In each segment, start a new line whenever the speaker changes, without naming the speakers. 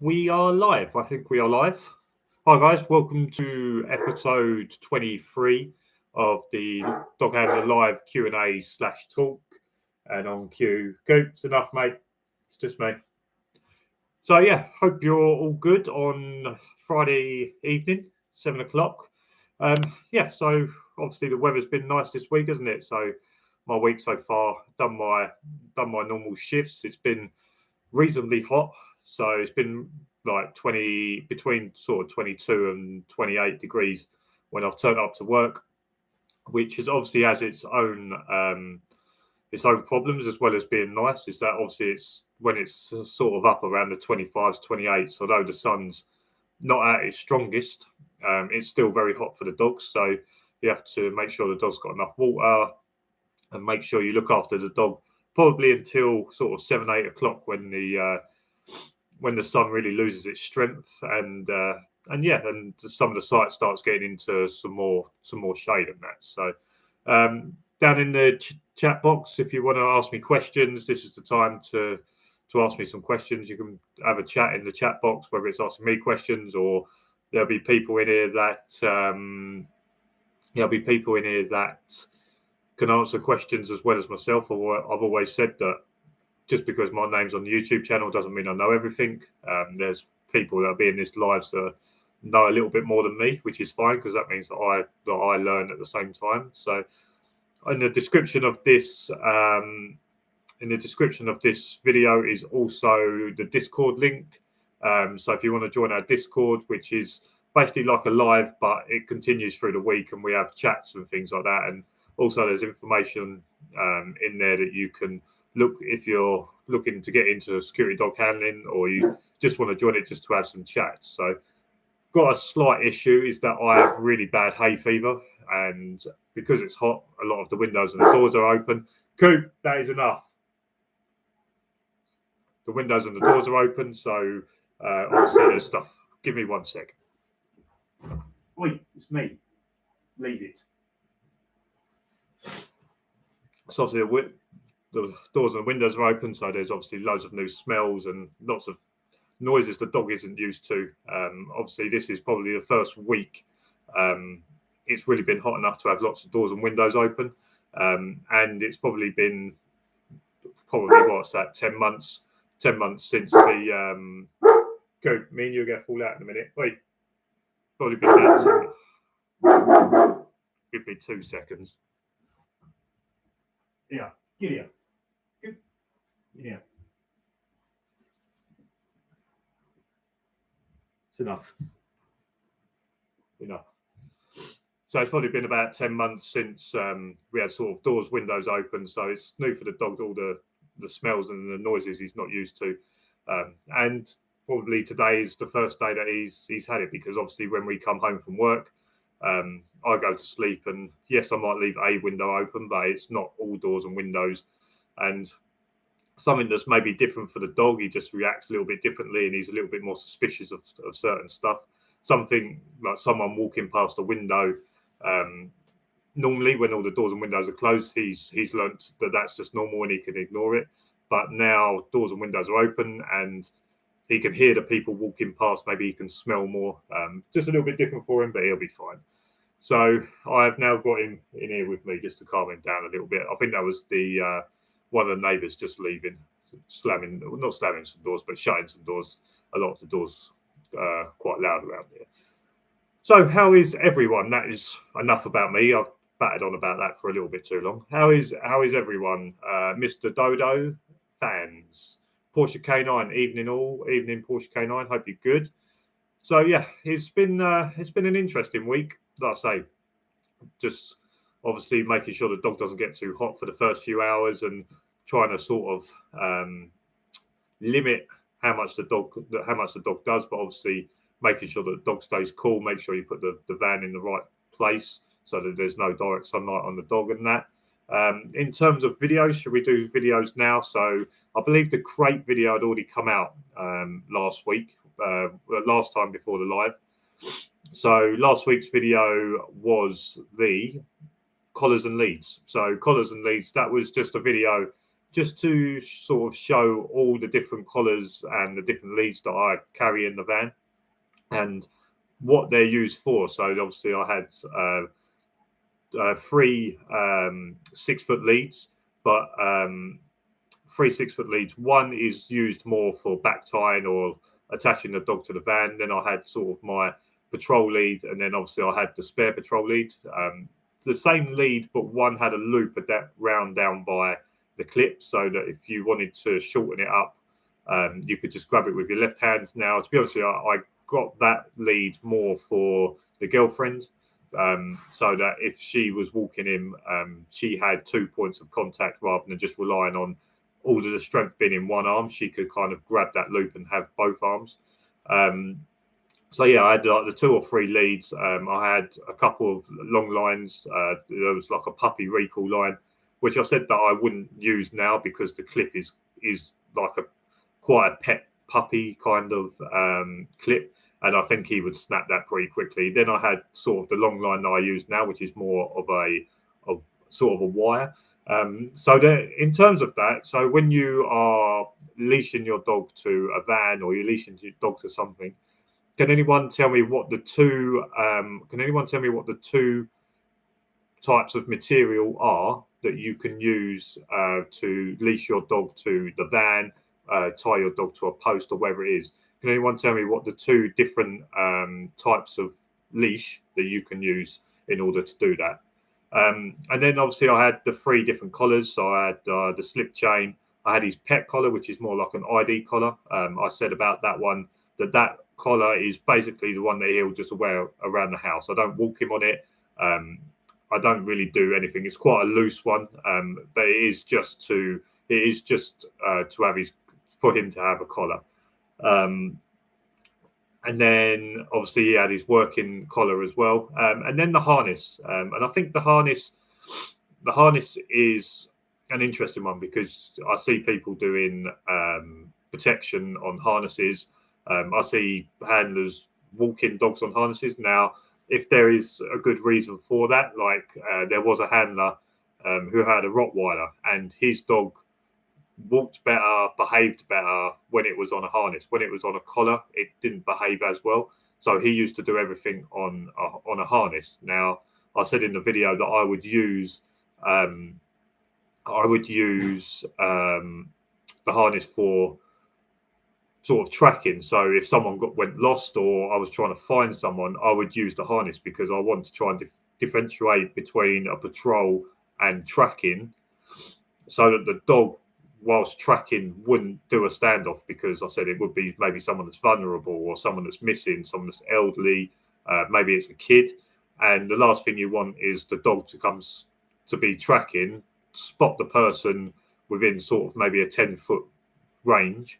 We are live. I think we are live. Hi guys, welcome to episode 23 of the Dog Handler Live Q&A / talk. And on cue, it's enough, mate. It's just me. So yeah, hope you're all good on Friday evening, 7 o'clock. So obviously the weather's been nice this week, hasn't it? So my week so far, done my normal shifts. It's been reasonably hot. So it's been like between sort of 22 and 28 degrees when I've turned up to work, which is obviously has its own problems as well as being nice. Is that obviously it's when it's sort of up around the 25s, 28s, although the sun's not at its strongest, it's still very hot for the dogs. So you have to make sure the dog's got enough water and make sure you look after the dog probably until sort of 7, 8 o'clock when the sun really loses its strength and some of the site starts getting into some more shade and that. So down in the chat box, if you want to ask me questions, this is the time to ask me some questions. You can have a chat in the chat box, whether it's asking me questions or there'll be people in here that can answer questions as well as myself. Or I've always said that just because my name's on the YouTube channel doesn't mean I know everything. There's people that will be in this live that know a little bit more than me, which is fine because that means that I learn at the same time. So in the description of this video is also the Discord link. So if you want to join our Discord, which is basically like a live, but it continues through the week and we have chats and things like that. And also there's information in there that you can look if you're looking to get into security dog handling or you just want to join it just to have some chats. So got a slight issue is that I have really bad hay fever, and because it's hot, a lot of the windows and the doors are open. Coop, that is enough. The windows and the doors are open, so obviously there's stuff. Give me 1 second. Oi, it's me. Leave it. So obviously the doors and the windows are open, so there's obviously loads of new smells and lots of noises the dog isn't used to. Obviously, this is probably the first week. It's really been hot enough to have lots of doors and windows open, and it's probably been what's that? 10 months since the. Go, me and you are going to fall out in a minute. Wait, probably been that. Give me 2 seconds. Yeah, get here. Yeah. It's enough. So it's probably been about 10 months since we had sort of doors, windows open. So it's new for the dog, all the smells and the noises he's not used to. And probably today is the first day that he's had it, because obviously when we come home from work, I go to sleep and yes, I might leave a window open, but it's not all doors and windows. And something that's maybe different for the dog, he just reacts a little bit differently and he's a little bit more suspicious of certain stuff. Something like someone walking past a window, normally when all the doors and windows are closed, he's learnt that that's just normal and he can ignore it. But now doors and windows are open and he can hear the people walking past. Maybe he can smell more. Just a little bit different for him, but he'll be fine. So I've now got him in here with me just to calm him down a little bit. I think that was the one of the neighbours just leaving, not slamming some doors, but shutting some doors. A lot of the doors quite loud around here. So how is everyone? That is enough about me. I've batted on about that for a little bit too long. How is everyone? Mr. Dodo fans, Porsche K9, evening Porsche K9. Hope you're good. So yeah, it's been an interesting week. Like I say, just obviously making sure the dog doesn't get too hot for the first few hours and trying to sort of limit how much the dog does, but obviously making sure that the dog stays cool. Make sure you put the van in the right place so that there's no direct sunlight on the dog and that. In terms of videos, should we do videos now? So I believe the crate video had already come out last week, last time before the live. So last week's video was the collars and leads. So collars and leads, that was just a video just to sort of show all the different collars and the different leads that I carry in the van and what they're used for. So obviously I had 3 6-foot leads, but 3 6-foot leads. One is used more for back tying or attaching the dog to the van. Then I had sort of my patrol lead, and then obviously I had the spare patrol lead. The same lead, but one had a loop at that round down by the clip, so that if you wanted to shorten it up, you could just grab it with your left hand. Now, to be honest with you, I got that lead more for the girlfriend, so that if she was walking in, she had 2 points of contact rather than just relying on all of the strength being in one arm. She could kind of grab that loop and have both arms. So yeah, I had like the 2 or 3 leads. I had a couple of long lines. There was like a puppy recall line, which I said that I wouldn't use now because the clip is like quite a pet puppy kind of clip, and I think he would snap that pretty quickly. Then I had sort of the long line that I use now, which is more of a sort of a wire. So in terms of that, so when you are leashing your dog to a van or you're leashing your dog to something, can anyone tell me what the two types of material are that you can use to leash your dog to the van, tie your dog to a post or wherever it is? Can anyone tell me what the 2 different types of leash that you can use in order to do that? And then obviously I had the 3 different collars. So I had the slip chain. I had his pet collar, which is more like an ID collar. I said about that one that collar is basically the one that he'll just wear around the house. I don't walk him on it. I don't really do anything. It's quite a loose one, but it is just to have for him to have a collar. And then obviously he had his working collar as well. And then the harness. And I think the harness is an interesting one because I see people doing protection on harnesses. I see handlers walking dogs on harnesses. Now, if there is a good reason for that, like there was a handler who had a Rottweiler and his dog walked better, behaved better when it was on a harness. When it was on a collar, it didn't behave as well. So he used to do everything on a harness. Now, I said in the video that I would use the harness for sort of tracking. So if someone went lost or I was trying to find someone, I would use the harness because I want to try and differentiate between a patrol and tracking, so that the dog, whilst tracking, wouldn't do a standoff, because I said it would be maybe someone that's vulnerable or someone that's missing, someone that's elderly, maybe it's a kid. And the last thing you want is the dog to be tracking, spot the person within sort of maybe a 10-foot range,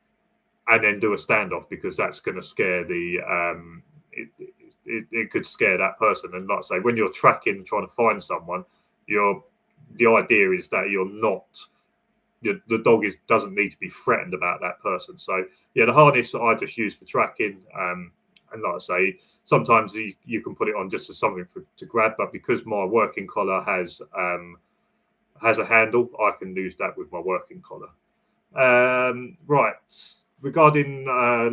and then do a standoff, because that's going to scare it could scare that person. And like I say, when you're tracking, trying to find someone, the idea is that the dog doesn't need to be threatened about that person. So yeah, the harness I just use for tracking, and like I say, sometimes you can put it on just as something to grab, but because my working collar has a handle, I can use that with my working collar. Right, regarding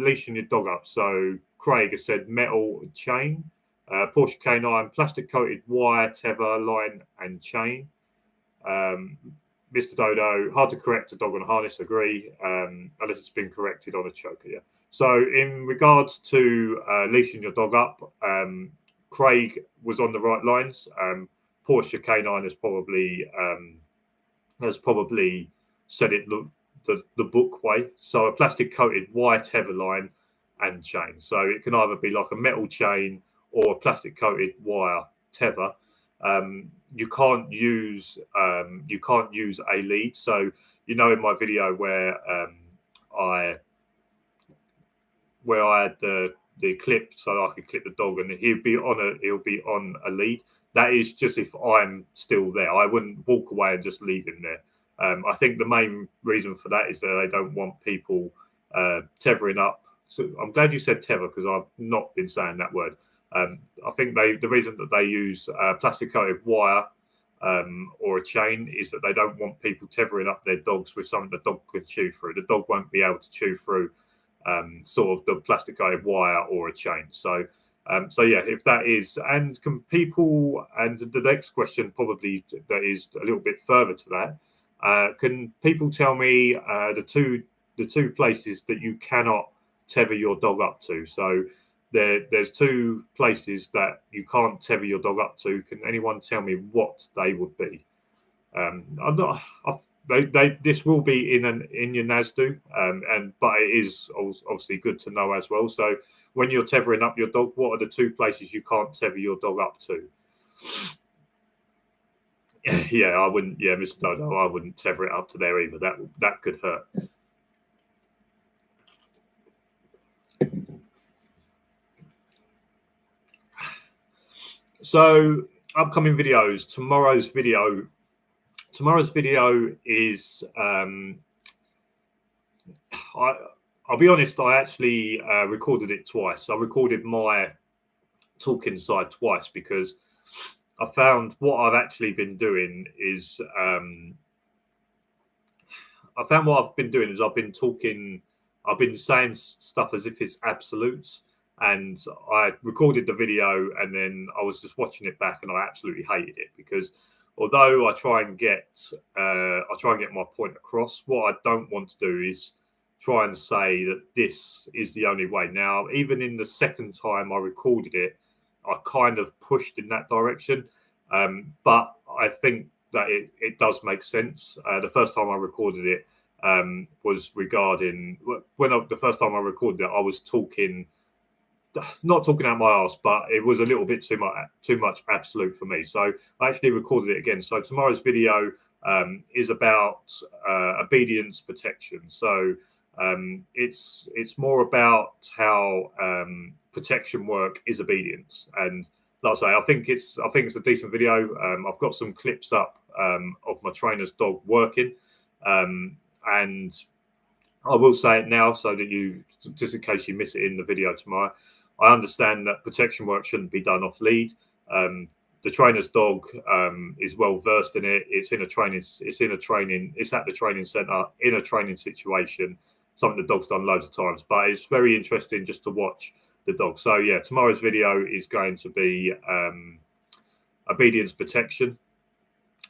leashing your dog up, so Craig has said metal chain, Porsche canine, plastic coated wire, tether, line and chain. Mr. Dodo, hard to correct a dog on a harness, agree, unless it's been corrected on a choker. Yeah. So in regards to leashing your dog up, Craig was on the right lines. Porsche canine has probably said it the book way. So a plastic coated wire, tether, line and chain. So it can either be like a metal chain or a plastic coated wire tether. You can't use a lead. So in my video where I had the clip so I could clip the dog and he'll be on a lead. That is just if I'm still there. I wouldn't walk away and just leave him there. I think the main reason for that is that they don't want people tethering up. So I'm glad you said tether, because I've not been saying that word. I think the reason that they use plastic coated wire or a chain is that they don't want people tethering up their dogs with something the dog can chew through. The dog won't be able to chew through sort of the plastic-coated wire or a chain. So yeah, if that is, and can people, and the next question probably that is a little bit further to that, can people tell me the two places that you cannot tether your dog up to? So there's two places that you can't tether your dog up to. Can anyone tell me what they would be? I'm not. This will be in your NASDU, but it is obviously good to know as well. So when you're tethering up your dog, what are the two places you can't tether your dog up to? Yeah, I wouldn't. Yeah, Mr. Dodo, I wouldn't tether it up to there either. That could hurt. So upcoming videos. Tomorrow's video is I'll be honest, I actually recorded it twice. I recorded my talking side twice because I found what I've actually been doing is I've been saying stuff as if it's absolutes. And I recorded the video and then I was just watching it back and I absolutely hated it because although I try and get my point across, what I don't want to do is try and say that this is the only way. Now, even in the second time I recorded it, I kind of pushed in that direction. But I think that it does make sense. The first time I recorded it was regarding the first time I recorded it, I was not talking out my arse, but it was a little bit too much absolute for me. So I actually recorded it again. So tomorrow's video is about obedience protection. So it's more about how protection work is obedience. And like I say, I think it's a decent video. I've got some clips up of my trainer's dog working, and I will say it now so that you, just in case you miss it in the video tomorrow. I understand that protection work shouldn't be done off lead. The trainer's dog is well versed in it. It's at the training center in a training situation, something the dog's done loads of times, but it's very interesting just to watch the dog. So yeah, tomorrow's video is going to be obedience protection.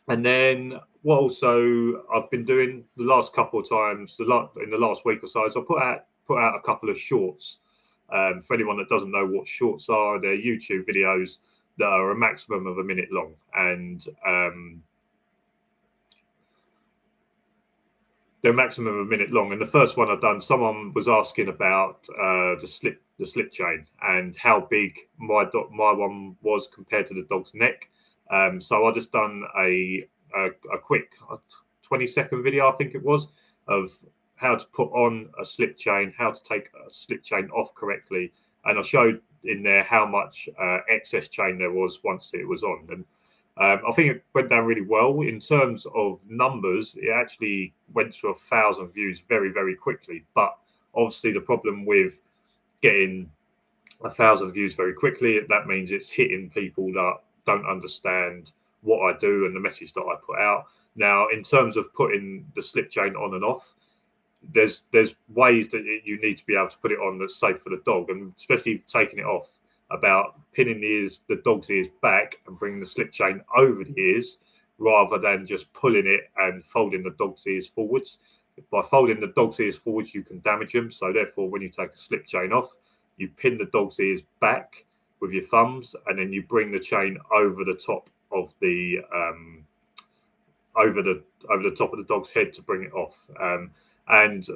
And then what also I've been doing the last couple of times, in the last week or so, is I put out a couple of shorts. For anyone that doesn't know what shorts are, they're YouTube videos that are a maximum of a minute long. And they're a maximum of a minute long. And the first one I've done, someone was asking about the slip chain and how big my one was compared to the dog's neck. So I just done a quick 20-second video, I think it was, of how to put on a slip chain, how to take a slip chain off correctly. And I showed in there how much excess chain there was once it was on. And I think it went down really well. In terms of numbers, it actually went to 1,000 views very, very quickly. But obviously the problem with getting 1,000 views very quickly, that means it's hitting people that don't understand what I do and the message that I put out. Now, in terms of putting the slip chain on and off, there's ways that you need to be able to put it on that's safe for the dog, and especially taking it off, about pinning the dog's ears back and bringing the slip chain over the ears rather than just pulling it and folding the dog's ears forwards. By folding the dog's ears forwards, you can damage them. So therefore, when you take a slip chain off, you pin the dog's ears back with your thumbs, and then you bring the chain over the top of the over the top of the dog's head to bring it off. And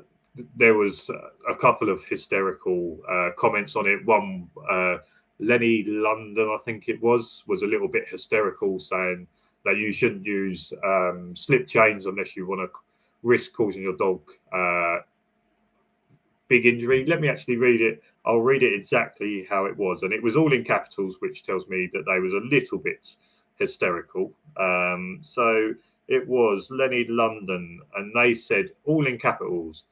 there was a couple of hysterical comments on it. One, Lenny London, I think it was a little bit hysterical, saying that you shouldn't use slip chains unless you want to risk causing your dog big injury. Let me actually read it. I'll read it exactly how it was. And it was all in capitals, which tells me that they was a little bit hysterical. So it was Lenny London, and they said, all in capitals,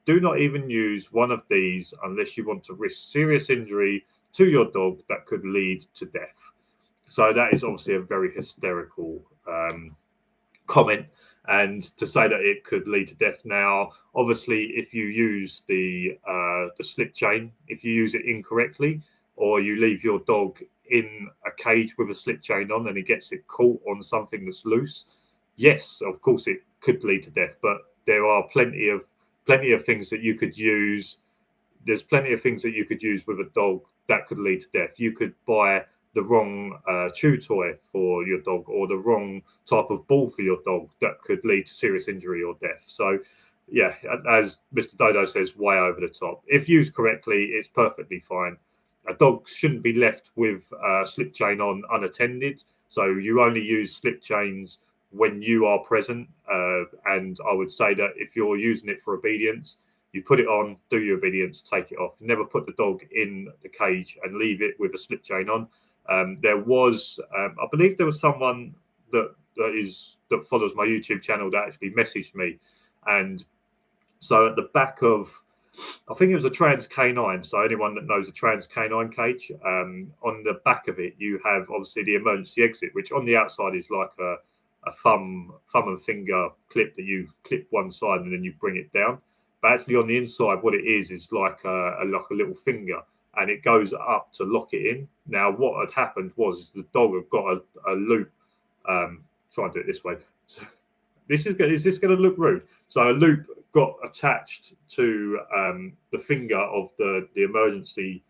do not even use one of these unless you want to risk serious injury to your dog that could lead to death. So that is obviously a very hysterical comment, and to say that it could lead to death. Now, obviously, if you use the slip chain, if you use it incorrectly, or you leave your dog in a cage with a slip chain on and it gets it caught on something that's loose, yes, of course it could lead to death. But there are plenty of things that you could use. There's plenty of things that you could use with a dog that could lead to death. You could buy the wrong chew toy for your dog, or the wrong type of ball for your dog that could lead to serious injury or death. So, yeah, as Mr. Dodo says, way over the top. If used correctly, it's perfectly fine. A dog shouldn't be left with a slip chain on unattended. So you only use slip chains when you are present. And I would say that if you're using it for obedience, you put it on, do your obedience, take it off. Never put the dog in the cage and leave it with a slip chain on. There was, I believe there was someone that follows my YouTube channel that actually messaged me. And so at the back of, I think it was a trans canine. So anyone that knows a trans canine cage, on the back of it, you have obviously the emergency exit, which on the outside is like a thumb and finger clip that you clip one side and then you bring it down. But actually on the inside, what it is like a little finger, and it goes up to lock it in. Now, what had happened was the dog had got a loop. Try and do it this way. So is this going to look rude? So a loop got attached to the finger of the emergency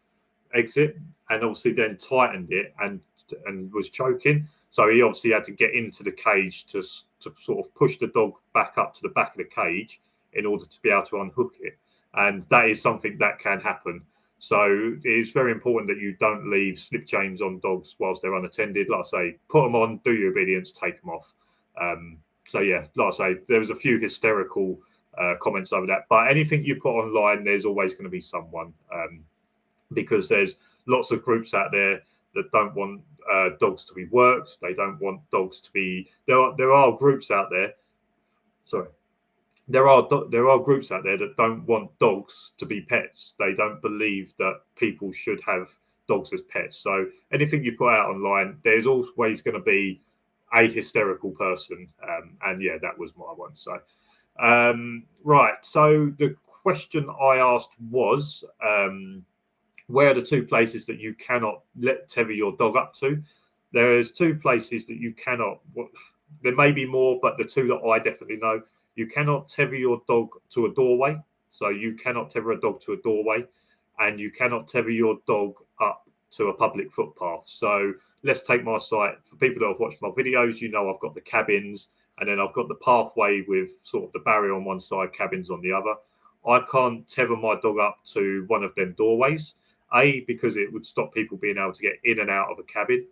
exit, and obviously then tightened it and was choking. So he obviously had to get into the cage to sort of push the dog back up to the back of the cage in order to be able to unhook it. And that is something that can happen. So it is very important that you don't leave slip chains on dogs whilst they're unattended. Like I say, put them on, do your obedience, take them off. So yeah, like I say, there was a few hysterical comments over that. But anything you put online, there's always going to be someone, because there's lots of groups out there that don't want dogs to be worked. They don't want dogs to be. There are groups out there. Sorry. There are groups out there that don't want dogs to be pets. They don't believe that people should have dogs as pets. So anything you put out online, there's always going to be a hysterical person. And yeah, that was my one. So, right. So the question I asked was, where are the two places that you cannot tether your dog up to? There's two places that you cannot. There may be more, but the two that I definitely know. You cannot tether your dog to a doorway. So you cannot tether a dog to a doorway, and you cannot tether your dog up to a public footpath. So let's take my site. For people that have watched my videos, you know I've got the cabins, and then I've got the pathway with sort of the barrier on one side, cabins on the other. I can't tether my dog up to one of them doorways, A, because it would stop people being able to get in and out of a cabin.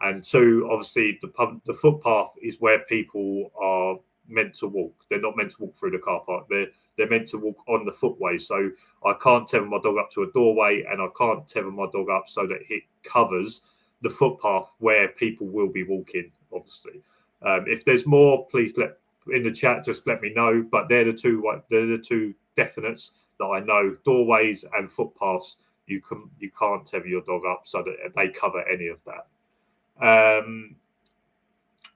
And two, obviously, the footpath is where people are meant to walk. They're not meant to walk through the car park. They're meant to walk on the footway. So I can't tether my dog up to a doorway, and I can't tether my dog up so that it covers the footpath where people will be walking, obviously. If there's more, please in the chat, just let me know. But they're the two definites that I know. Doorways and footpaths, you can't tether your dog up so that they cover any of that.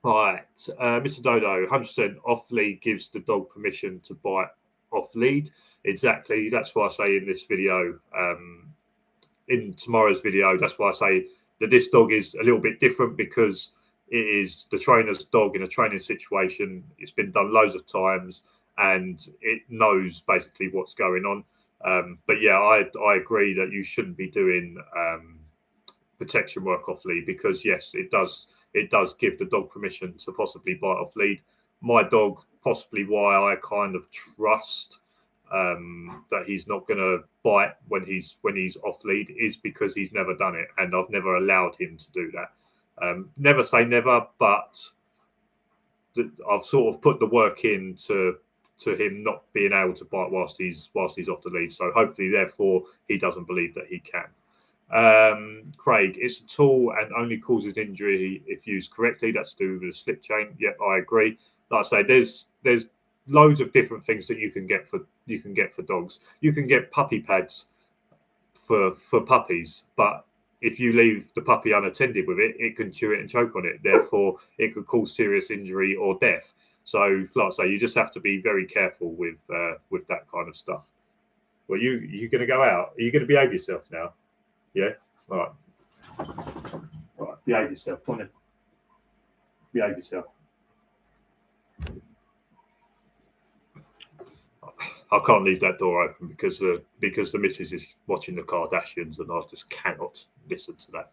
Right, Mr. Dodo, 100% off lead gives the dog permission to bite off lead. Exactly. That's why I say in this video, in tomorrow's video, that's why I say that this dog is a little bit different, because it is the trainer's dog in a training situation. It's been done loads of times and it knows basically what's going on. But yeah, I agree that you shouldn't be doing protection work off lead, because yes, it does give the dog permission to possibly bite off lead. My dog, possibly why I kind of trust that he's not going to bite when he's off lead, is because he's never done it, and I've never allowed him to do that. Never say never, but I've sort of put the work in to him not being able to bite whilst he's off the lead. So hopefully, therefore, he doesn't believe that he can. Craig, it's a tool and only causes injury if used correctly. That's to do with the slip chain. Yep, I agree. Like I say, there's loads of different things that you can get for dogs. You can get puppy pads for puppies, but if you leave the puppy unattended with it, it can chew it and choke on it. Therefore, it could cause serious injury or death. So, like I say, you just have to be very careful with that kind of stuff. Well, you going to go out? Are you going to behave yourself now? Yeah. All right. All right. Behave yourself. Come on in. Behave yourself. I can't leave that door open because the missus is watching the Kardashians, and I just cannot listen to that.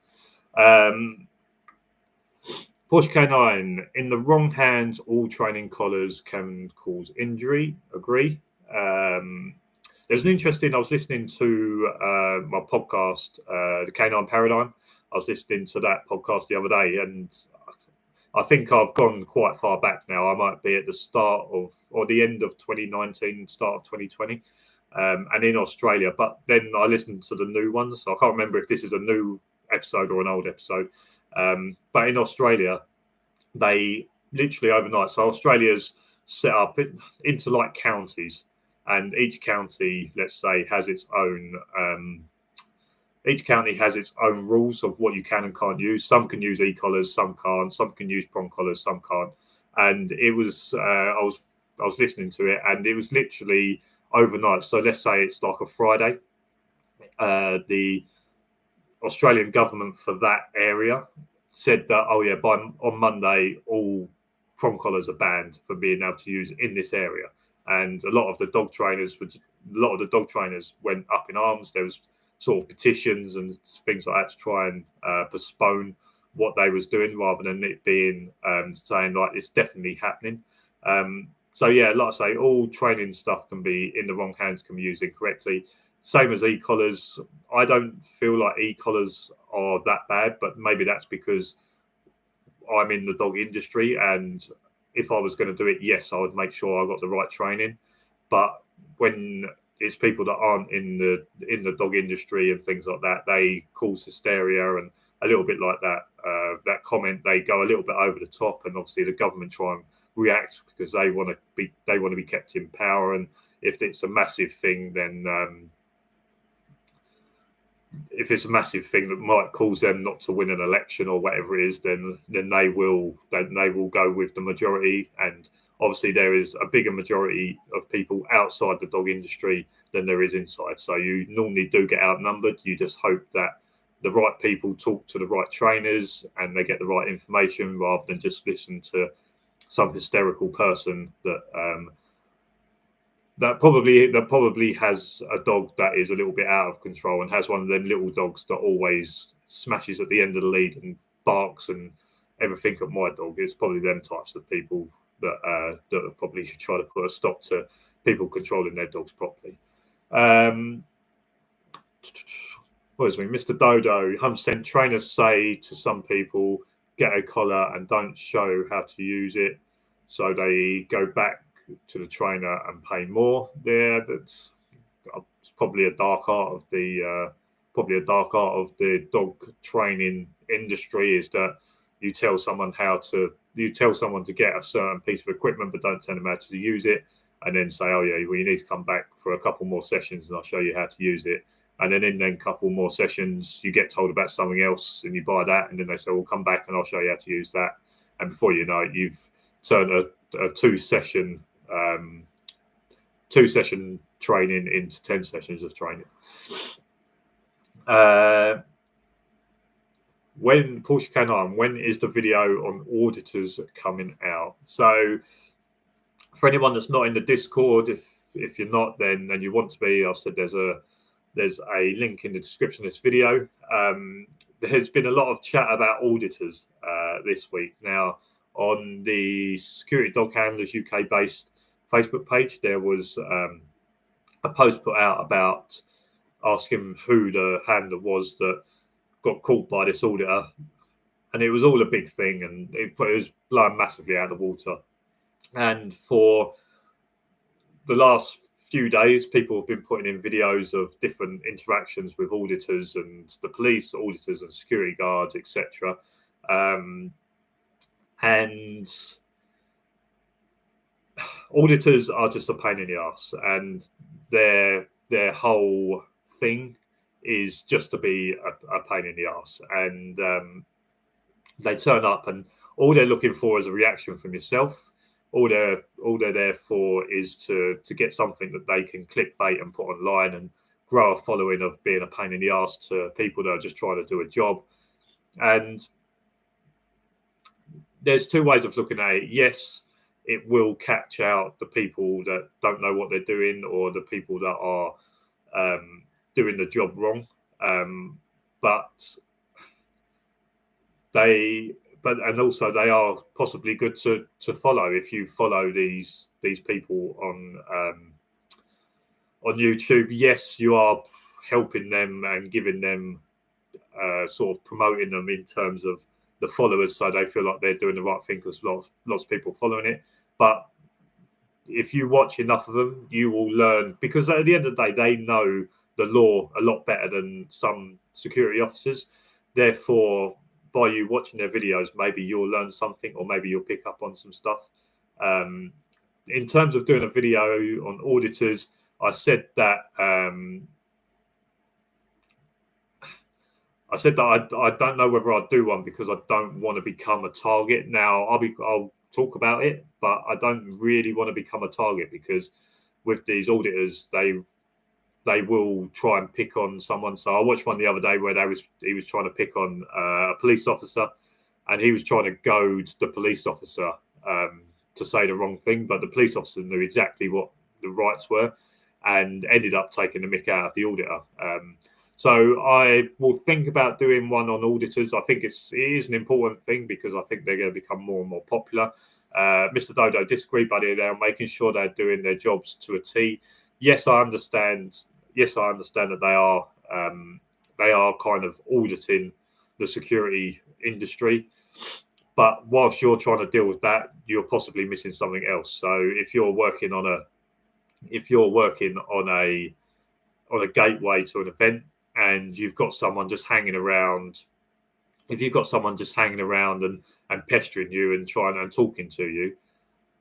Porsche K9, in the wrong hands, all training collars can cause injury. Agree. There's an interesting. I was listening to my podcast, the K9 Paradigm. I was listening to that podcast the other day, and I think I've gone quite far back now. I might be at the start of or the end of 2019, start of 2020, and in Australia. But then I listened to the new ones, so I can't remember if this is a new episode or an old episode. But in Australia, they literally overnight. So Australia's set up into like counties, and each county, let's say, has its own. Each county has its own rules of what you can and can't use. Some can use e-collars, some can't. Some can use prong collars, some can't. And it was I was listening to it, and it was literally overnight. So let's say it's like a Friday. The Australian government for that area said that on Monday all prong collars are banned from being able to use in this area. And a lot of the dog trainers went up in arms. There was sort of petitions and things like that to try and postpone what they was doing rather than it being saying like it's definitely happening. So yeah, like I say, all training stuff can be in the wrong hands, can be used incorrectly. Same as e-collars. I don't feel like e-collars are that bad, but maybe that's because I'm in the dog industry, and if I was going to do it, yes, I would make sure I got the right training. But when it's people that aren't in the dog industry and things like that, they cause hysteria, and a little bit like that comment, they go a little bit over the top, and obviously the government try and react because they want to be kept in power. And if it's a massive thing, then if it's a massive thing that might cause them not to win an election or whatever it is, then they will go with the majority. And obviously there is a bigger majority of people outside the dog industry than there is inside. So you normally do get outnumbered. You just hope that the right people talk to the right trainers and they get the right information rather than just listen to some hysterical person that probably has a dog that is a little bit out of control and has one of them little dogs that always smashes at the end of the lead and barks and everything at my dog. It's probably them types of people that probably try to put a stop to people controlling their dogs properly. What is it? Mr. Dodo, 100% trainers say to some people, get a collar and don't show how to use it, so they go back to the trainer and pay more. There, that's probably a dark art of the dog training industry, is that you tell someone to get a certain piece of equipment, but don't tell them how to use it, and then say, oh yeah, well, you need to come back for a couple more sessions and I'll show you how to use it. And then in a couple more sessions, you get told about something else and you buy that, and then they say, well, come back and I'll show you how to use that. And before you know it, you've turned a two-session training into 10 sessions of training. When Porsche K9, when is the video on auditors coming out? So for anyone that's not in the Discord, if you're not, then and you want to be, I said there's a link in the description of this video. There's been a lot of chat about auditors this week. Now, on the Security Dog Handlers UK based Facebook page, there was a post put out about asking who the handler was that got caught by this auditor, and it was all a big thing, and it was blown massively out of the water. And for the last few days, people have been putting in videos of different interactions with auditors and the police, auditors and security guards, etc. And auditors are just a pain in the ass, and their whole thing is just to be a pain in the arse. And they turn up, and all they're looking for is a reaction from yourself. All they're there for is to get something that they can clickbait and put online and grow a following of being a pain in the arse to people that are just trying to do a job. And there's two ways of looking at it. Yes, it will catch out the people that don't know what they're doing, or the people that are doing the job wrong. But and also they are possibly good to follow if you follow these people on YouTube. Yes, you are helping them and giving them sort of promoting them in terms of the followers, so they feel like they're doing the right thing because lots of people following it. But if you watch enough of them, you will learn, because at the end of the day, they know the law a lot better than some security officers. Therefore, by you watching their videos, maybe you'll learn something, or maybe you'll pick up on some stuff. In terms of doing a video on auditors, I said that I don't know whether I'd do one because I don't want to become a target. Now I'll talk about it, but I don't really want to become a target, because with these auditors, they will try and pick on someone. So I watched one the other day where he was trying to pick on a police officer, and he was trying to goad the police officer to say the wrong thing, but the police officer knew exactly what the rights were and ended up taking the mick out of the auditor. So I will think about doing one on auditors. I think it is an important thing, because I think they're going to become more and more popular. Mr. Dodo disagree, but they're making sure they're doing their jobs to a T. Yes, I understand. Yes, I understand that they are kind of auditing the security industry. But whilst you're trying to deal with that, you're possibly missing something else. So if you're working on a gateway to an event, and you've got someone just hanging around, and pestering you and trying and talking to you,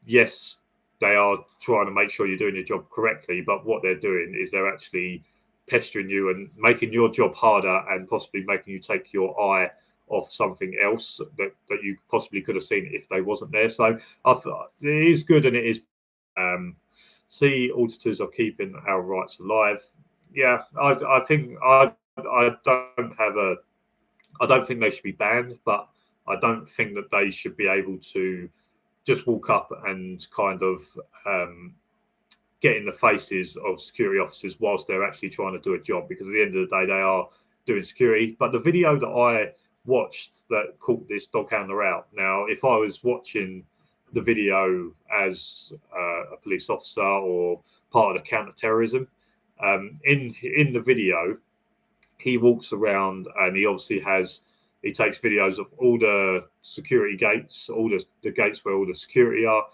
yes, they are trying to make sure you're doing your job correctly. But what they're doing is they're actually pestering you and making your job harder, and possibly making you take your eye off something else that you possibly could have seen if they wasn't there. So it is good, and it is. Auditors are keeping our rights alive. Yeah, I think I don't think they should be banned, but I don't think that they should be able to just walk up and kind of get in the faces of security officers whilst they're actually trying to do a job, because at the end of the day, they are doing security. But the video that I watched that caught this dog handler out, now, if I was watching the video as a police officer or part of the counter-terrorism, in the video, he walks around and he takes videos of all the security gates, all the gates where all the security are.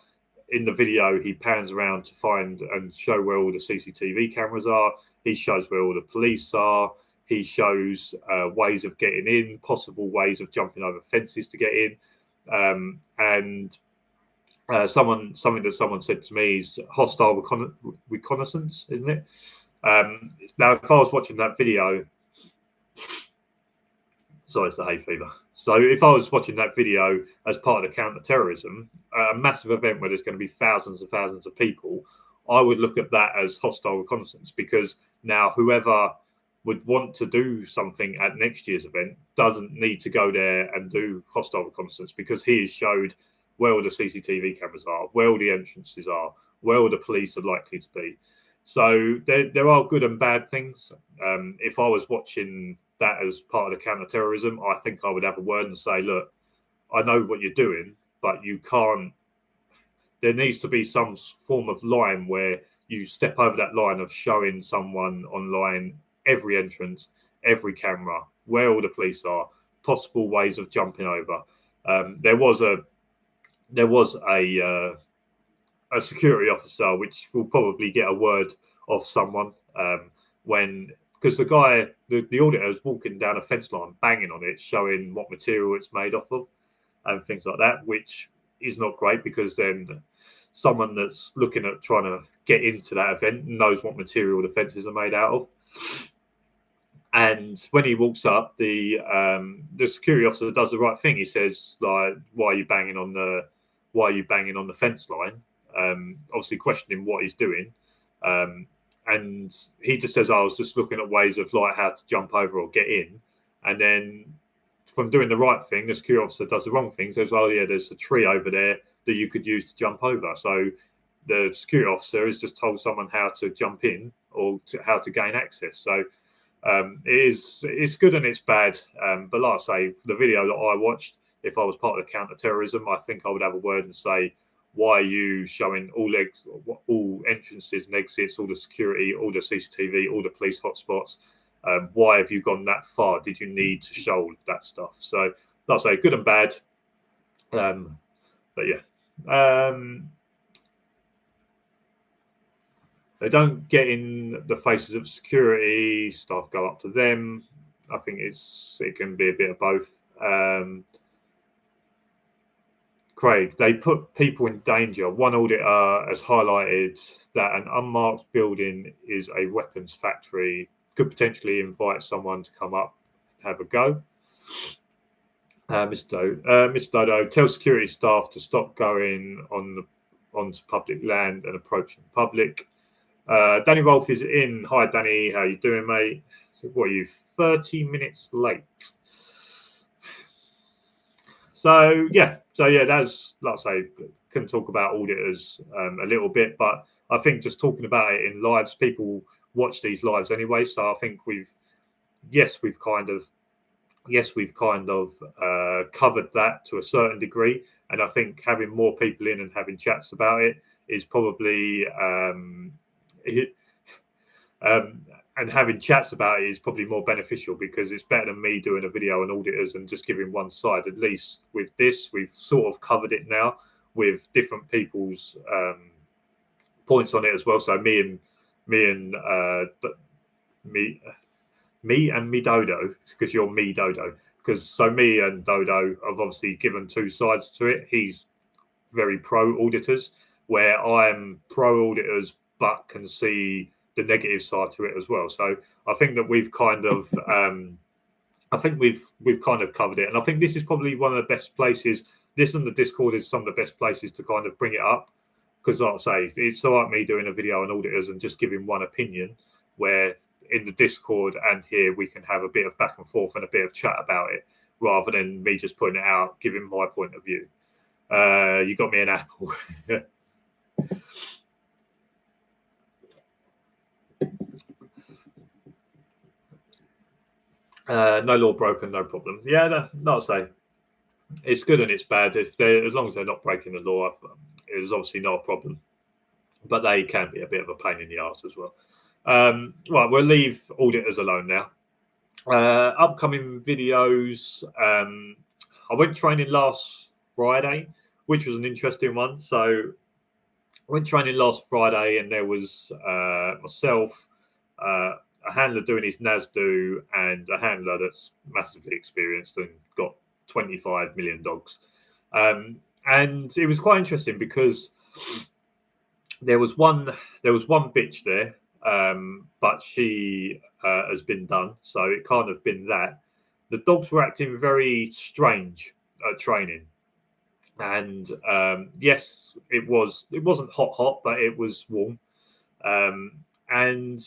In the video, he pans around to find and show where all the CCTV cameras are. He shows where all the police are. He shows ways of getting in, possible ways of jumping over fences to get in. Something that someone said to me is hostile reconnaissance, isn't it? Now, if I was watching that video, sorry, it's the hay fever. So if I was watching that video as part of the counter-terrorism, a massive event where there's going to be thousands and thousands of people, I would look at that as hostile reconnaissance, because now whoever would want to do something at next year's event doesn't need to go there and do hostile reconnaissance, because he has showed where all the CCTV cameras are, where all the entrances are, where all the police are likely to be. So there are good and bad things. If I was watching that as part of the counter-terrorism, I think I would have a word and say, look, I know what you're doing, but you can't. There needs to be some form of line where you step over that line of showing someone online every entrance, every camera, where all the police are, possible ways of jumping over. There was a security officer, which will probably get a word of someone because the guy, the auditor, is walking down a fence line, banging on it, showing what material it's made off of and things like that, which is not great, because then someone that's looking at trying to get into that event knows what material the fences are made out of. And when he walks up, the security officer does the right thing. He says, like, why are you banging on the fence line? Obviously questioning what he's doing. And he just says, I was just looking at ways of like how to jump over or get in. And then from doing the right thing, the security officer does the wrong thing. Says, oh yeah, there's a tree over there that you could use to jump over. So the security officer has just told someone how to jump in or how to gain access. So it's good and it's bad. But like I say, the video that I watched, if I was part of the counter-terrorism, I think I would have a word and say, why are you showing all entrances and exits, all the security, all the CCTV, all the police hotspots? Why have you gone that far? Did you need to show that stuff? So, like I say, good and bad. But yeah. They don't get in the faces of security. Staff go up to them. I think it can be a bit of both. Craig, they put people in danger. One auditor has highlighted that an unmarked building is a weapons factory. Could potentially invite someone to come up and have a go. Mr. Dodo, tell security staff to stop going onto public land and approaching the public. Danny Rolfe is in. Hi, Danny. How you doing, mate? So what are you, 30 minutes late? So that's, like I say, can talk about auditors a little bit, but I think just talking about it in lives, people watch these lives anyway. So I think we've kind of covered that to a certain degree, and I think having more people in and having chats about it is probably and having chats about it is probably more beneficial, because it's better than me doing a video on auditors and just giving one side. At least with this, we've sort of covered it now with different people's points on it as well. So me and me Dodo, because you're me Dodo, so me and Dodo have obviously given two sides to it. He's very pro auditors, where I'm pro auditors but can see the negative side to it as well. So I think that we've kind of covered it, and I think this is probably one of the best places. This and the Discord is some of the best places to kind of bring it up, because like I say, it's all right me doing a video on auditors and just giving one opinion, where in the Discord and here we can have a bit of back and forth and a bit of chat about it, rather than me just putting it out, giving my point of view. You got me an apple. No law broken, no problem. Yeah, not say it's good and it's bad. As long as they're not breaking the law, it's obviously not a problem. But they can be a bit of a pain in the arse as well. Right, we'll leave auditors alone now. Upcoming videos. I went training last Friday, which was an interesting one. So I went training last Friday, and there was myself, a handler doing his NASDO, and a handler that's massively experienced and got 25 million dogs. And it was quite interesting because there was one bitch there, but she has been done. So it kind of been that. The dogs were acting very strange at training. And yes, it wasn't hot, but it was warm. And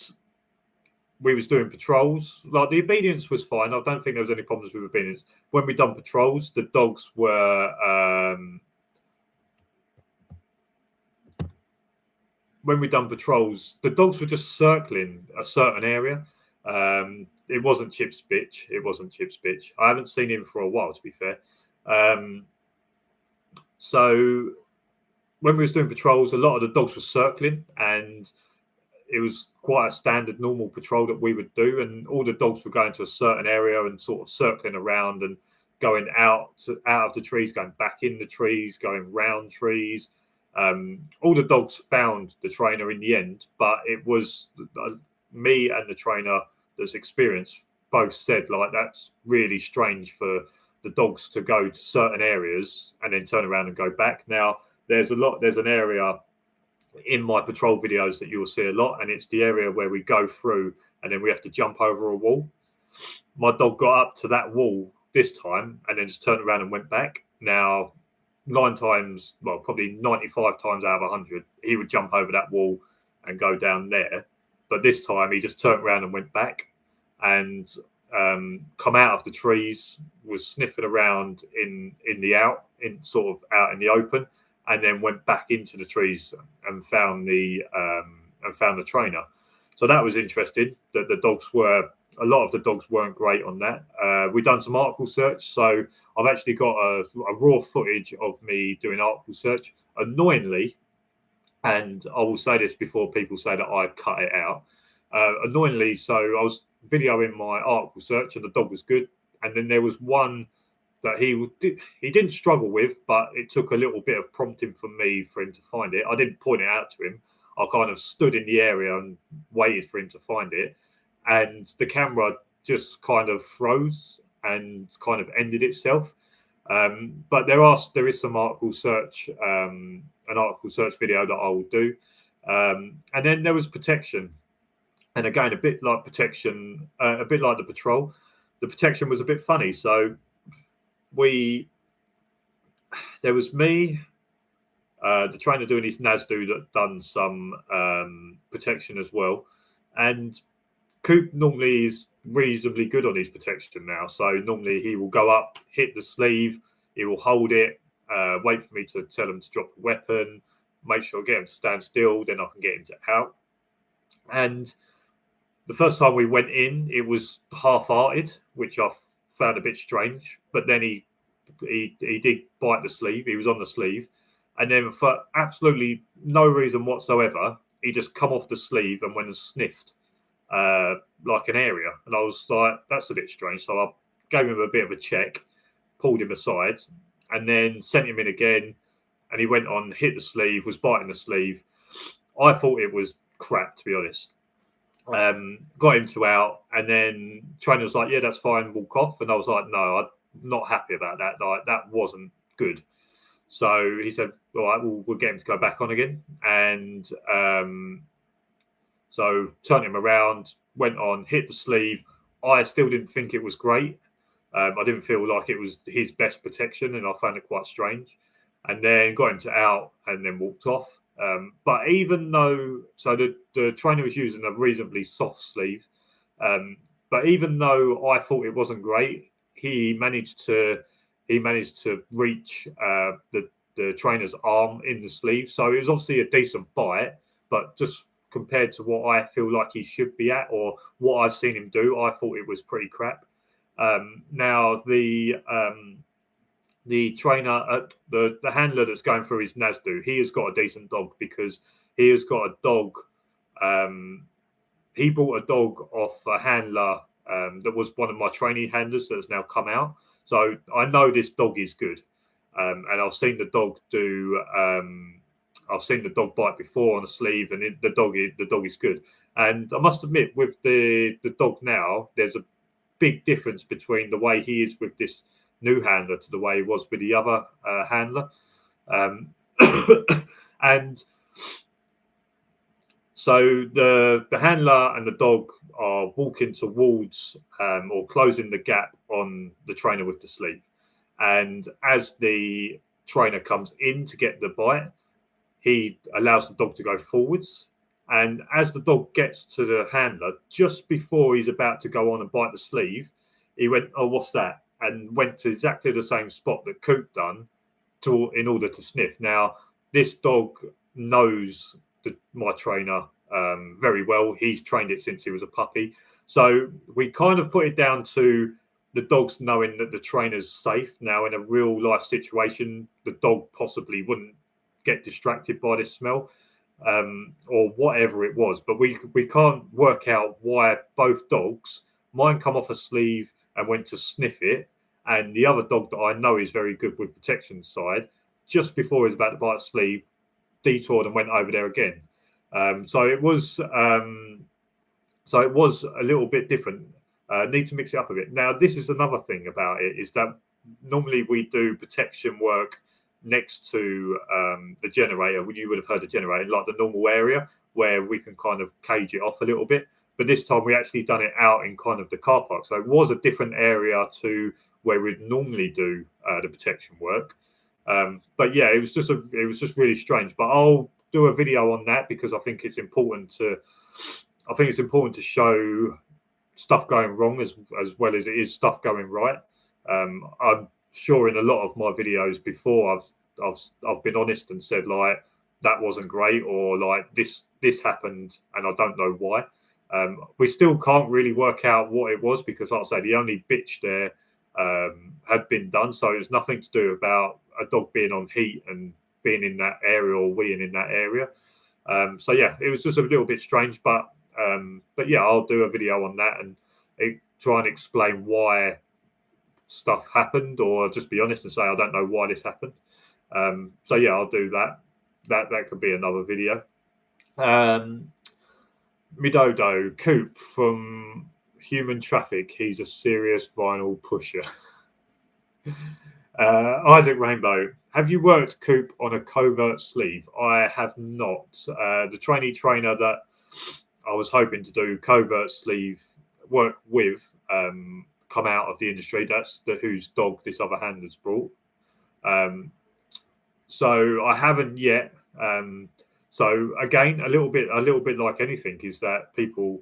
we was doing patrols. Like, the obedience was fine. I don't think there was any problems with obedience. When we done patrols, the dogs were just circling a certain area. It wasn't Chip's bitch. I haven't seen him for a while, to be fair. So when we was doing patrols, a lot of the dogs were circling, and it was quite a standard normal patrol that we would do, and all the dogs were going to a certain area and sort of circling around and going out of the trees, going back in the trees, going round trees. All the dogs found the trainer in the end, but it was me and the trainer that's experienced both said, like, that's really strange for the dogs to go to certain areas and then turn around and go back. Now, there's an area in my patrol videos that you'll see a lot, and it's the area where we go through and then we have to jump over a wall. My dog got up to that wall this time and then just turned around and went back. Now, 9 times, well, probably 95 times out of 100, he would jump over that wall and go down there. But this time he just turned around and went back and come out of the trees, was sniffing around in sort of out in the open, and then went back into the trees and found the trainer. So that was interesting. That a lot of the dogs weren't great on that. We've done some article search, so I've actually got a raw footage of me doing article search. Annoyingly, and I will say this before people say that I cut it out. Annoyingly, so I was videoing my article search and the dog was good. And then there was one that he didn't struggle with, but it took a little bit of prompting from me for him to find it. I didn't point it out to him. I kind of stood in the area and waited for him to find it. And the camera just kind of froze and kind of ended itself. But there is some article search, an article search video that I will do. And then there was protection. And again, a bit like protection, a bit like the patrol. The protection was a bit funny. So there was me, the trainer doing his NASDO that done some protection as well. And Coop normally is reasonably good on his protection now. So normally he will go up, hit the sleeve, he will hold it, wait for me to tell him to drop the weapon, make sure I get him to stand still, then I can get him to out. And the first time we went in, it was half-hearted, which I found a bit strange. But then he did bite the sleeve. He was on the sleeve. And then for absolutely no reason whatsoever, he just come off the sleeve and went and sniffed like an area. And I was like, that's a bit strange. So I gave him a bit of a check, pulled him aside, and then sent him in again. And he went on, hit the sleeve, was biting the sleeve. I thought it was crap, to be honest. Got him to out, and then trainer was like, yeah, that's fine, walk off. And I was like, no, I'm not happy about that. Like, that wasn't good. So he said, all right, we'll get him to go back on again. And so turned him around, went on, hit the sleeve. I still didn't think it was great. I didn't feel like it was his best protection, and I found it quite strange. And then got him to out and then walked off. But even though, so the trainer was using a reasonably soft sleeve, but even though I thought it wasn't great, he managed to reach the trainer's arm in the sleeve. So it was obviously a decent bite, but just compared to what I feel like he should be at or what I've seen him do, I thought it was pretty crap. Now the trainer, the handler that's going through his NASDO, he has got a decent dog because he has got a dog. He bought a dog off a handler that was one of my trainee handlers that has now come out. So I know this dog is good, and I've seen the dog do. I've seen the dog bite before on the sleeve, and the dog is good. And I must admit, with the dog now, there's a big difference between the way he is with this new handler to the way he was with the other handler. And so the handler and the dog are walking towards or closing the gap on the trainer with the sleeve. And as the trainer comes in to get the bite, he allows the dog to go forwards. And as the dog gets to the handler, just before he's about to go on and bite the sleeve, he went, oh, what's that? And went to exactly the same spot that Coop done in order to sniff. Now, this dog knows my trainer very well. He's trained it since he was a puppy. So we kind of put it down to the dogs knowing that the trainer's safe. Now, in a real life situation, the dog possibly wouldn't get distracted by this smell or whatever it was. But we can't work out why both dogs, mine come off a sleeve and went to sniff it, and the other dog that I know is very good with protection side, just before he was about to bite a sleeve, detoured and went over there again. So it was a little bit different. Need to mix it up a bit. Now, this is another thing about it, is that normally we do protection work next to the generator. You would have heard the generator, like the normal area where we can kind of cage it off a little bit. but this time we actually done it out in kind of the car park. So it was a different area to where we'd normally do the protection work. But yeah, it was just really strange. But I'll do a video on that because I think it's important to show stuff going wrong as well as it is stuff going right. I'm sure in a lot of my videos before I've been honest and said like that wasn't great, or like this happened and I don't know why. We still can't really work out what it was because, like I say, the only bitch there had been done, so it was nothing to do about a dog being on heat and being in that area or weeing in that area. So yeah, it was just a little bit strange, but yeah, I'll do a video on that and try and explain why stuff happened, or just be honest and say I don't know why this happened. So yeah, I'll do that. That could be another video. Midodo Coop from Human Traffic. He's a serious vinyl pusher. Isaac Rainbow. Have you worked Coop on a covert sleeve? I have not. The trainee trainer that I was hoping to do covert sleeve work with come out of the industry. That's whose dog this other hand has brought. So I haven't yet. So again, a little bit like anything is that people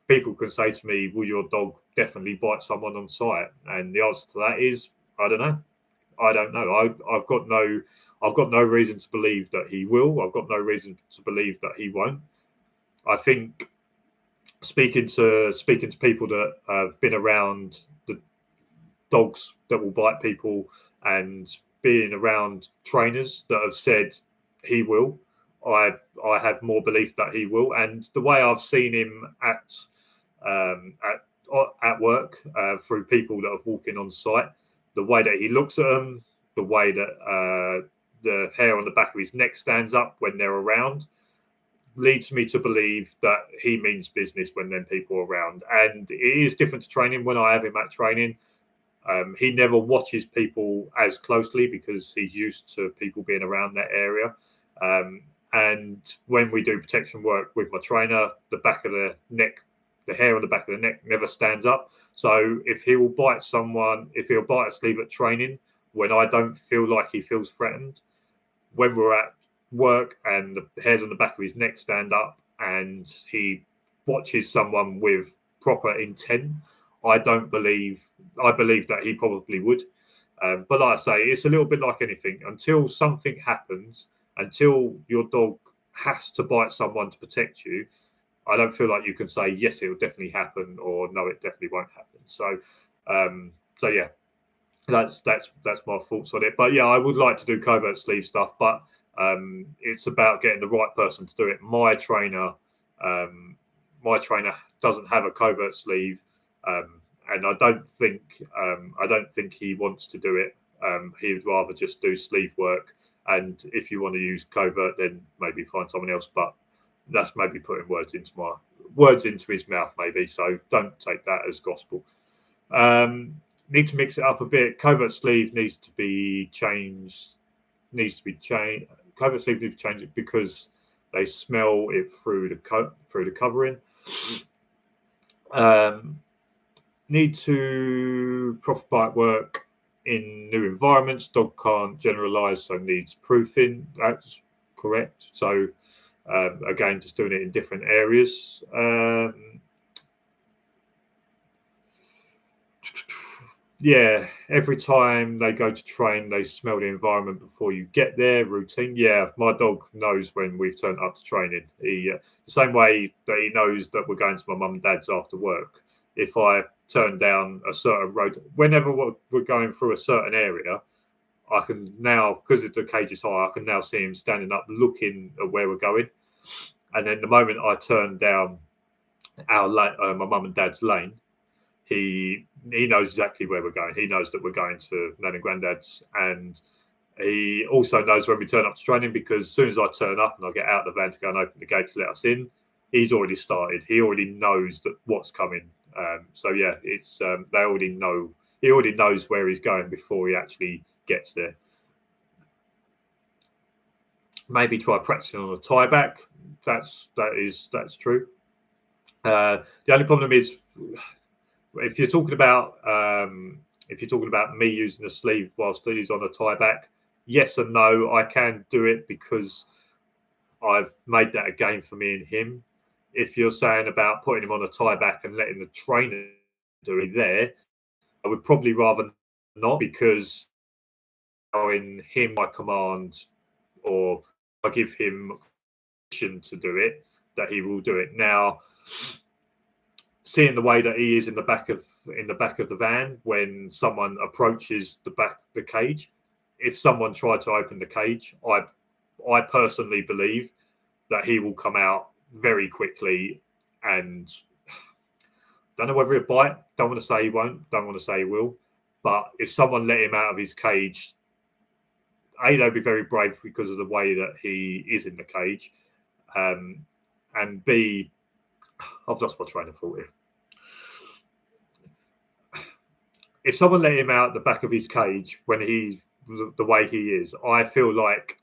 can say to me, "Will your dog definitely bite someone on site?" And the answer to that is, I don't know. I've got no reason to believe that he will. I've got no reason to believe that he won't. I think speaking to people that have been around the dogs that will bite people and being around trainers that have said he will, I have more belief that he will. And the way I've seen him at work through people that have walked in on site, the way that he looks at them, the way that the hair on the back of his neck stands up when they're around, leads me to believe that he means business when them people are around. And it is different to training. When I have him at training, he never watches people as closely because he's used to people being around that area. And when we do protection work with my trainer, the back of the neck, the hair on the back of the neck never stands up. So if he will bite someone, if he'll bite a sleeve at training, when I don't feel like he feels threatened, when we're at work and the hairs on the back of his neck stand up and he watches someone with proper intent, I believe that he probably would. But like I say, it's a little bit like anything. Until something happens, until your dog has to bite someone to protect you, I don't feel like you can say, yes, it will definitely happen, or no, it definitely won't happen. So yeah, that's my thoughts on it. But yeah, I would like to do covert sleeve stuff, but it's about getting the right person to do it. My trainer doesn't have a covert sleeve, and I don't think he wants to do it. He would rather just do sleeve work. And if you want to use covert, then maybe find someone else. But that's maybe putting words into his mouth, maybe. So don't take that as gospel. Need to mix it up a bit. Covert sleeve needs to be changed. Covert sleeve needs to be changed because they smell it through the covering. Need to proper bite work in new environments. Dog can't generalize, so needs proofing. That's correct. So again, just doing it in different areas. Yeah, every time they go to train, they smell the environment before you get there. Routine. Yeah, my dog knows when we've turned up to training. He the same way that he knows that we're going to my mum and dad's after work. If I turn down a certain road, whenever we're going through a certain area, I can now, because the cage is high, I can now see him standing up looking at where we're going. And then the moment I turn down my mum and dad's lane, he knows exactly where we're going. He knows that we're going to Nan and Granddad's, and he also knows when we turn up to training, because as soon as I turn up and I get out of the van to go and open the gate to let us in, he's already started. He already knows that what's coming. So yeah, it's they already know. He already knows where he's going before he actually gets there. Maybe try practicing on a tie back. That's true. The only problem is if you're talking about me using a sleeve whilst he's on a tie back, yes and no. I can do it because I've made that a game for me and him. If you're saying about putting him on a tie back and letting the trainer do it there, I would probably rather not, because in him my command, or I give him permission to do it, that he will do it. Now, seeing the way that he is in the back of the van when someone approaches the cage, if someone tried to open the cage, I personally believe that he will come out very quickly, and don't know whether he'll bite. Don't want to say he won't. Don't want to say he will. But if someone let him out of his cage, A, they'll be very brave because of the way that he is in the cage, and B, I've lost my train of thought here. If someone let him out the back of his cage when the way he is, I feel like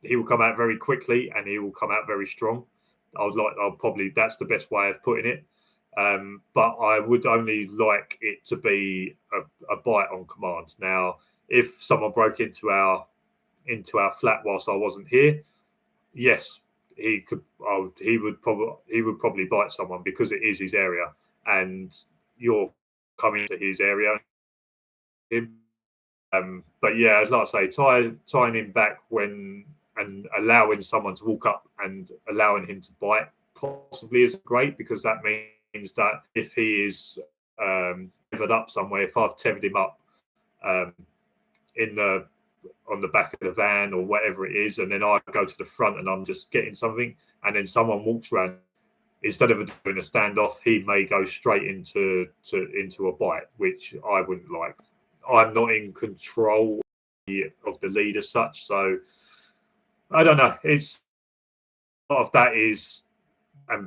he will come out very quickly and he will come out very strong. That's the best way of putting it. But I would only like it to be a bite on command. Now, if someone broke into our flat whilst I wasn't here, yes, he would probably bite someone because it is his area, and you're coming to his area. But yeah, as like I say, tying him back and allowing someone to walk up and allowing him to bite possibly isn't great, because that means that if he is tethered up somewhere, if I've tethered him up on the back of the van or whatever it is, and then I go to the front and I'm just getting something, and then someone walks around, instead of doing a standoff, he may go straight into a bite, which I wouldn't like. I'm not in control of the lead as such, so I don't know. It's a lot of that is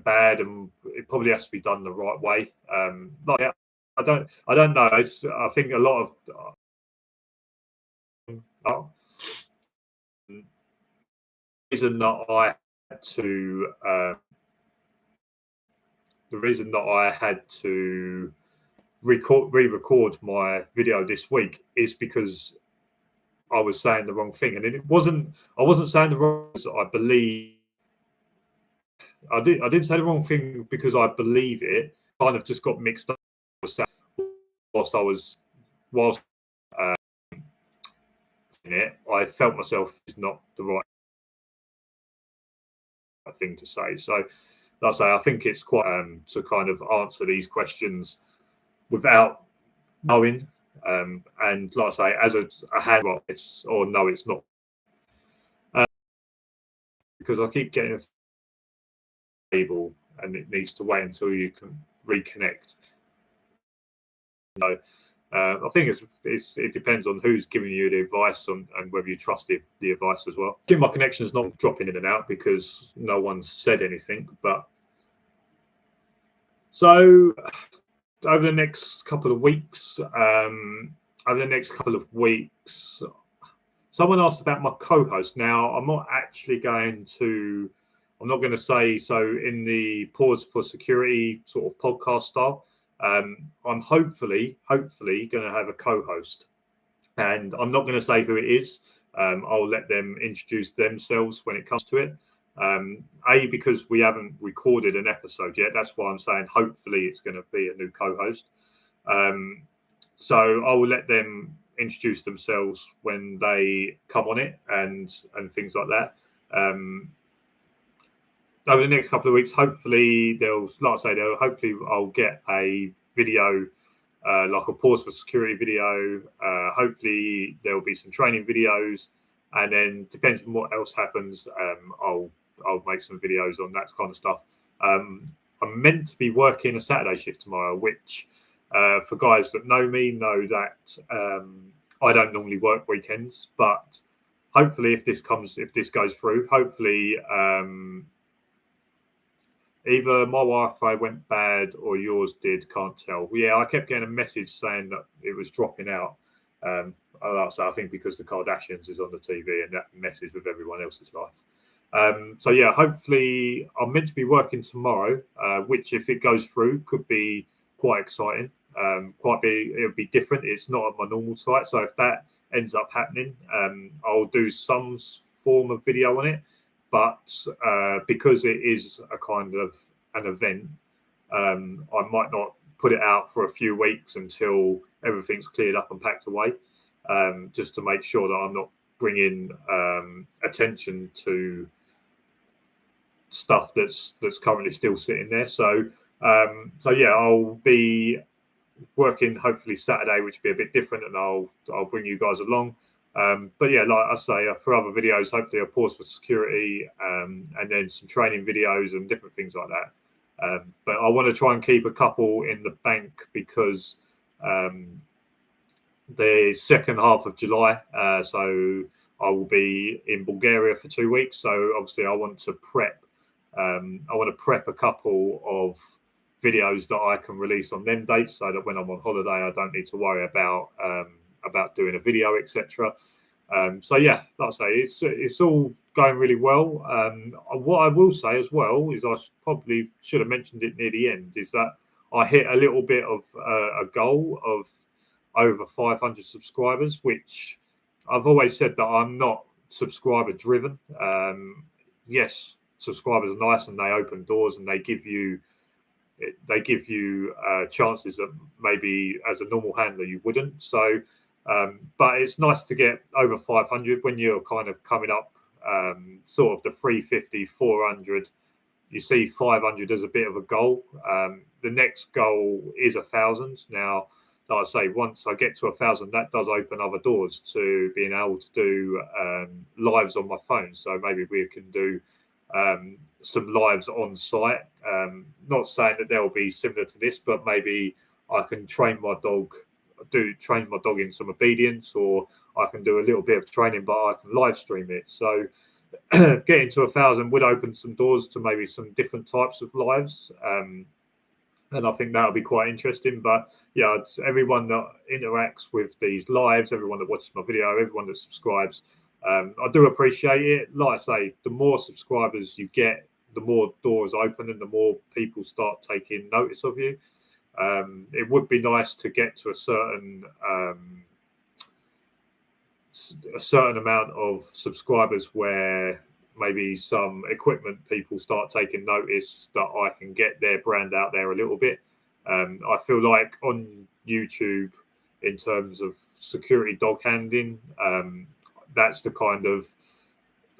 bad, and it probably has to be done the right way. I don't know. I think a lot of the reason that I had to re-record my video this week is because I was saying the wrong thing, and I wasn't saying the wrong thing. I believe I didn't say the wrong thing because I believe it. Kind of just got mixed up whilst in it. I felt myself is not the right thing to say. So, like I say, I think it's quite to kind of answer these questions without knowing. And like I say, as a hand, it's not, because I keep getting a table and it needs to wait until you can reconnect. So I think it depends on who's giving you the advice and whether you trust the advice as well. I think my connection is not dropping in and out because no one said anything. But so over the next couple of weeks, someone asked about my co-host. Now, I'm not going to say so in the Pause for Security sort of podcast style. I'm hopefully going to have a co-host, and I'm not going to say who it is. I'll let them introduce themselves when it comes to it. Because we haven't recorded an episode yet. That's why I'm saying hopefully it's going to be a new co-host. So I will let them introduce themselves when they come on it and things like that. Over the next couple of weeks, hopefully hopefully I'll get a video, like a Pause for Security video. Hopefully there'll be some training videos, and then depends on what else happens. I'll make some videos on that kind of stuff. I'm meant to be working a Saturday shift tomorrow, which for guys that know me know that I don't normally work weekends. But hopefully, if this goes through, hopefully either my Wi-Fi went bad or yours did. Can't tell. Yeah, I kept getting a message saying that it was dropping out. So I think because the Kardashians is on the TV and that messes with everyone else's life. So yeah, hopefully I'm meant to be working tomorrow, which if it goes through could be quite exciting. It'll be different. It's not at my normal site, so if that ends up happening, I'll do some form of video on it. But because it is a kind of an event, I might not put it out for a few weeks until everything's cleared up and packed away, just to make sure that I'm not bringing attention to stuff that's currently still sitting there. So yeah, I'll be working hopefully Saturday, which will be a bit different, and I'll bring you guys along. But yeah, like I say, for other videos, hopefully a pause for security, and then some training videos and different things like that. But I want to try and keep a couple in the bank because the second half of July, so I will be in Bulgaria for 2 weeks. So obviously I want to prep. I want to prep a couple of videos that I can release on them dates, so that when I'm on holiday, I don't need to worry about doing a video, etc. So yeah, like I say, it's all going really well. What I will say as well is I probably should have mentioned it near the end, is that I hit a little bit of a goal of over 500 subscribers, which I've always said that I'm not subscriber driven. Yes, subscribers are nice and they open doors and they give you chances that maybe as a normal handler you wouldn't. So but it's nice to get over 500 when you're kind of coming up sort of the 350, 400. You see 500 as a bit of a goal. The next goal is 1,000. Now, like I say, once I get to 1,000, that does open other doors to being able to do lives on my phone. So maybe we can do some lives on site. Not saying that they'll be similar to this, but maybe I can train my dog in some obedience, or I can do a little bit of training, but I can live stream it. So getting to 1,000 would open some doors to maybe some different types of lives. And I think that'll be quite interesting. But yeah, it's everyone that interacts with these lives, everyone that watches my video, everyone that subscribes, I do appreciate it. Like I say, the more subscribers you get, the more doors open and the more people start taking notice of you. It would be nice to get to a certain amount of subscribers where maybe some equipment people start taking notice, that I can get their brand out there a little bit. I feel like on YouTube, in terms of security dog handling, that's the kind of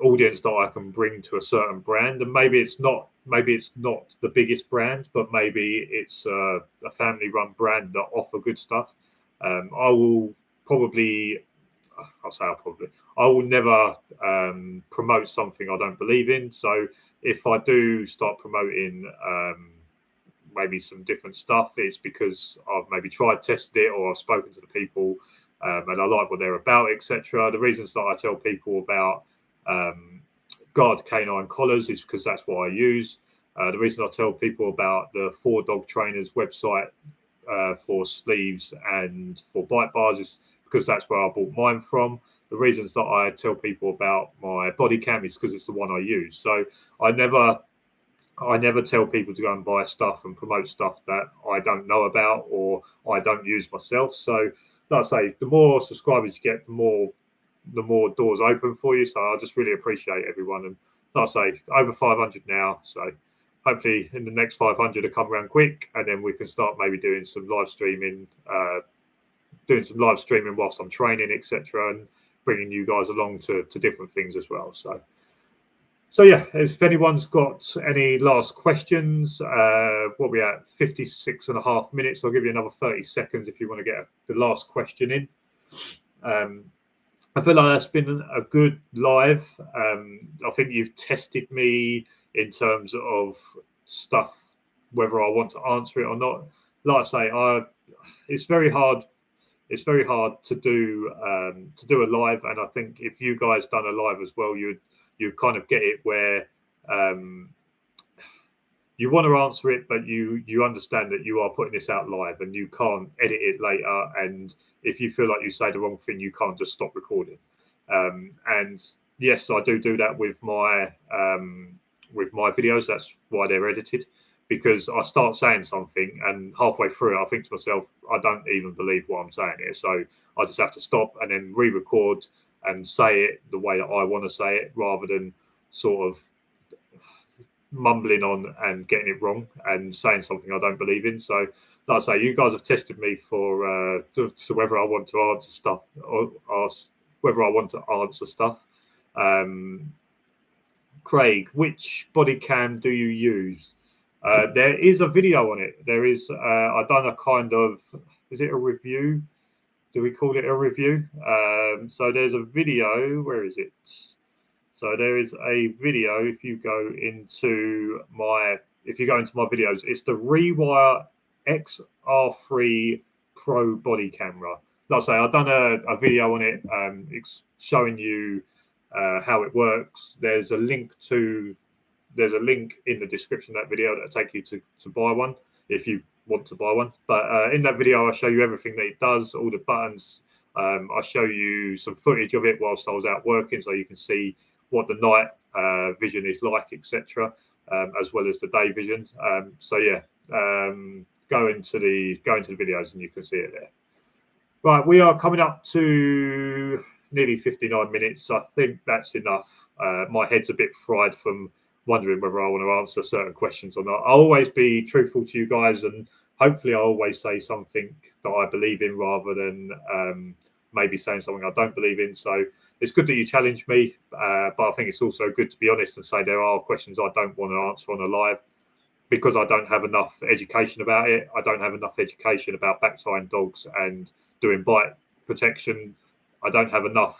audience that I can bring to a certain brand. And maybe it's not the biggest brand, but maybe it's a family run brand that offer good stuff. I will never promote something I don't believe in. So if I do start promoting maybe some different stuff, it's because I've maybe tested it, or I've spoken to the people and I like what they're about, etc. The reasons that I tell people about guard canine collars is because that's what I use. The reason I tell people about the 4Dog Trainers website for sleeves and for bite bars is because that's where I bought mine from. The reasons that I tell people about my body cam is because it's the one I use. So I never tell people to go and buy stuff and promote stuff that I don't know about or I don't use myself. So like I say, the more subscribers you get, the more doors open for you. So I just really appreciate everyone. And like I say, over 500 now. So hopefully in the next 500 to come around quick, and then we can start maybe doing some live streaming whilst I'm training, etc., and bringing you guys along to different things as well. So yeah, if anyone's got any last questions, what we at 56.5 minutes. I'll give you another 30 seconds if you want to get the last question in. I feel like that's been a good live. I think you've tested me in terms of stuff, whether I want to answer it or not. Like I say, it's very hard. It's very hard to do a live, and I think if you guys done a live as well, you kind of get it where you want to answer it, but you understand that you are putting this out live and you can't edit it later. And if you feel like you say the wrong thing, you can't just stop recording. And yes, I do that with my videos. That's why they're edited, because I start saying something and halfway through it, I think to myself, I don't even believe what I'm saying here. So I just have to stop and then re-record and say it the way that I want to say it, rather than sort of mumbling on and getting it wrong and saying something I don't believe in. So, like I say, you guys have tested me for to whether I want to answer stuff or ask whether I want to answer stuff. Craig, which body cam do you use? There is a video on it. There is. I've done a kind of. Is it a review? Do we call it a review? So there's a video. Where is it? So there is a video. If you go into my videos, it's the Rewire XR3 Pro body camera. Like I say, I've done a video on it. It's showing you how it works. There's a link in the description of that video that'll take you to buy one if you want to buy one. But in that video, I show you everything that it does, all the buttons. I show you some footage of it whilst I was out working, so you can see what the night vision is like, etc., as well as the day vision. So yeah, go into the videos and you can see it there. Right, we are coming up to nearly 59 minutes. I think that's enough. My head's a bit fried from wondering whether I want to answer certain questions or not. I'll always be truthful to you guys, and hopefully I always say something that I believe in rather than maybe saying something I don't believe in. So it's good that you challenge me, but I think it's also good to be honest and say there are questions I don't want to answer on a live, because I don't have enough education about it. I don't have enough education about back tying dogs and doing bite protection. I don't have enough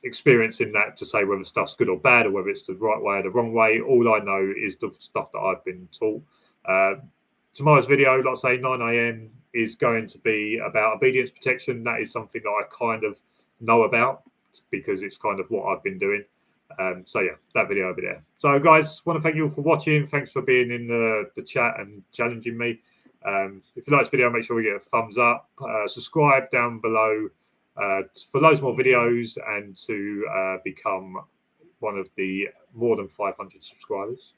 experience in that to say whether stuff's good or bad, or whether it's the right way or the wrong way. All I know is the stuff that I've been taught. Tomorrow's video, like I say, 9 a.m. is going to be about obedience protection. That is something that I kind of know about because it's kind of what I've been doing. So yeah, that video over there. So guys, want to thank you all for watching. Thanks for being in the chat and challenging me. If you like this video, make sure we get a thumbs up. Subscribe down below for loads more videos and to become one of the more than 500 subscribers.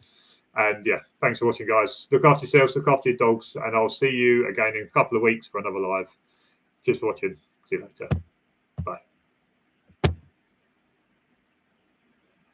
And yeah, thanks for watching, guys. Look after yourselves, look after your dogs, and I'll see you again in a couple of weeks for another live. Just watching. See you later.